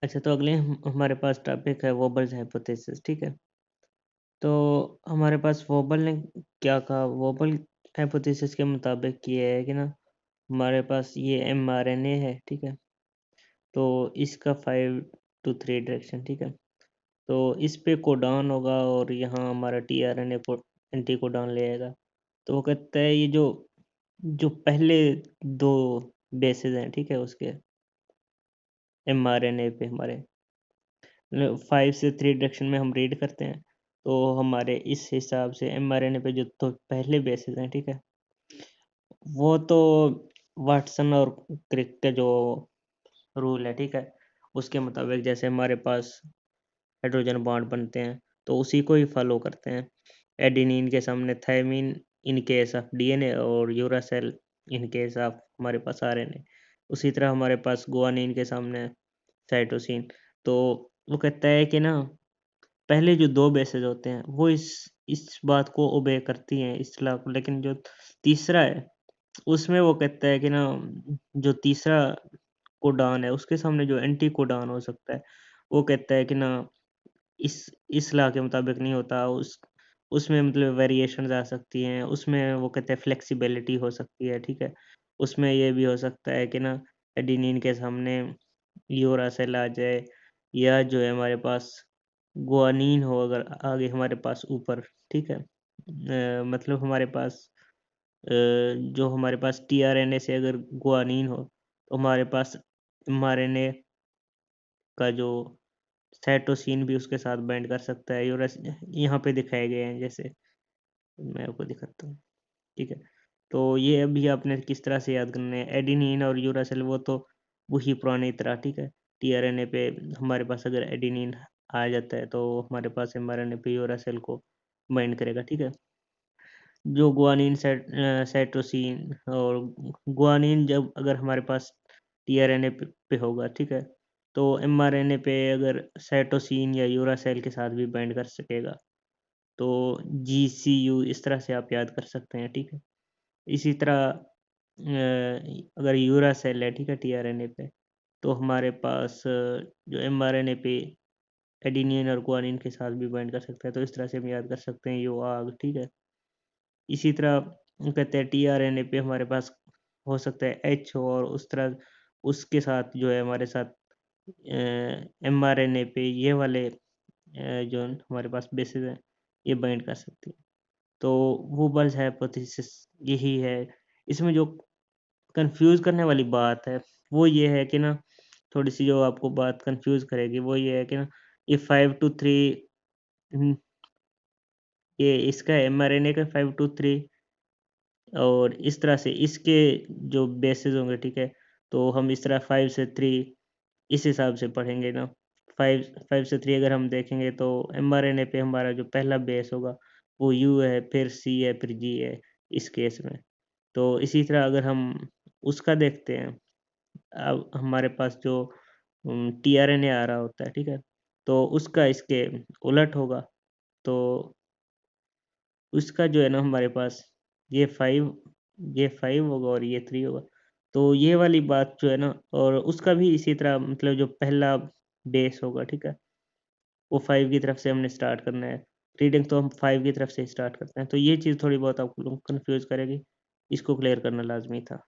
अच्छा, तो अगले हमारे पास टॉपिक है वोबल्स हाइपोथेसिस, ठीक है? तो हमारे पास वोबल ने क्या कहा, वोबल हाइपोथेसिस के मुताबिक ये है कि ना हमारे पास ये एमआरएनए है, ठीक है? तो इसका 5 टू 3 डायरेक्शन, ठीक है? तो इस पे कोडॉन होगा और यहाँ हमारा टीआरएनए को एंटी कोडॉन ले आएगा। तो वो कहता है ये जो जो पहले 2 बेसेस हैं, ठीक है? उसके एमआरएनए पे हमारे 5 से 3 डायरेक्शन में हम रीड करते हैं, तो हमारे इस हिसाब से एमआरएनए पे जो तो पहले बेसिस हैं, ठीक है? वो तो वाटसन और क्रिक का जो रूल है, ठीक है? उसके मुताबिक जैसे हमारे पास हाइड्रोजन बॉन्ड बनते हैं, तो उसी को ही फॉलो करते हैं। एडेनिन के सामने thymine in case of DNA और यूरासिल इन केस ऑफ हमारे पास आरएनए। उसी तरह हमारे पास गुआनिन के सामने साइटोसिन। तो वो कहता है कि ना पहले जो 2 बेसेस होते हैं वो इस बात को ओबे करती हैं इस लॉ को, लेकिन जो तीसरा है उसमें वो कहता है कि ना जो तीसरा कोडॉन है उसके सामने जो एंटी कोडॉन हो सकता है, वो कहता है कि ना इस इस लॉ के मुताबिक नहीं होता, उसमें मतलब वेरिएशंस आ सकती हैं, उसमें वो कहते हैं फ्लेक्सिबिलिटी हो सकती है, ठीक है? उसमें ये भी हो सकता है कि ना एडेनिन के सामने यूरासिल आ जाए, या जो है हमारे पास गुआनिन हो अगर आगे हमारे पास ऊपर, ठीक है? मतलब हमारे पास जो हमारे पास टीआरएनए से अगर गुआनिन हो, तो हमारे पास एमआरएनए का जो साइटोसिन भी उसके साथ बाइंड कर सकता है। यूरस यहाँ पे दिखाए गए हैं जैसे, मैं आपको दिखाता हूँ, ठीक है? तो ये अभी आपने किस तरह से याद करना है, एडेनिन और यूरासिल वो तो वही पुरानी तरह, ठीक है? टीआरएनए पे हमारे पास अगर एडेनिन आ जाता है तो हमारे पास एमआरएनए पे यूरासिल को बाइंड करेगा, ठीक है? जो गुआनिन साइटोसिन और गुआनिन जब अगर हमारे पास टीआरएनए पे होगा, ठीक है? तो एमआरएनए पे अगर साइटोसिन या यूरासिल के साथ भी बाइंड कर सकेगा। तो जीसीयू इस तरह से आप याद कर सकते हैं, ठीक है? इसी तरह अगर यूरासिल है, ठीक है, टीआरएनए पे, तो हमारे पास जो एमआरएनए पे एडेनिन और गुआनिन के साथ भी बाइंड कर सकता है, तो इस तरह से हम याद कर सकते हैं यूआग, ठीक है? इसी तरह वो कहते हैं टीआरएनए पे हमारे पास हो सकता है एच हो, और उस तरह उसके साथ जो है हमारे साथ एमआरएनए पे ये वाले जो हमारे पास बेसिस हैं, ये बाइंड कर सकती है। तो वो बल्स हाइपोथेसिस यही है। इसमें जो कंफ्यूज करने वाली बात है वो ये है कि ना, थोड़ी सी जो आपको बात कंफ्यूज करेगी वो ये है कि ना ये 5 टू 3, ये इसका एमआरएनए का 5 टू 3, और इस तरह से इसके जो बेसिस होंगे, ठीक है? तो हम इस तरह 5 से 3 इस हिसाब से पढ़ेंगे ना। 5 5 से 3 अगर हम देखेंगे तो एमआरएनए पे हमारा जो पहला बेस होगा वो यू है, फिर सी है, फिर जी है इस केस में। तो इसी तरह अगर हम उसका देखते हैं, अब हमारे पास जो टीआरएनए आ रहा होता है, ठीक है? तो उसका इसके उलट होगा। तो उसका जो है ना हमारे पास ये 5 ये 5 होगा और ये 3 होगा। तो ये वाली बात जो है ना, और उसका भी इसी तरह मतलब जो पहला बेस होगा, ठीक है? वो 5 की तरफ से हमने स्टार्ट करना है। रीडिंग तो हम 5 की तरफ से स्टार्ट करते हैं। तो ये चीज़ थोड़ी बहुत आपको लोग कन्फ्यूज़ करेगी। इसको क्लियर करना लाज़मी था।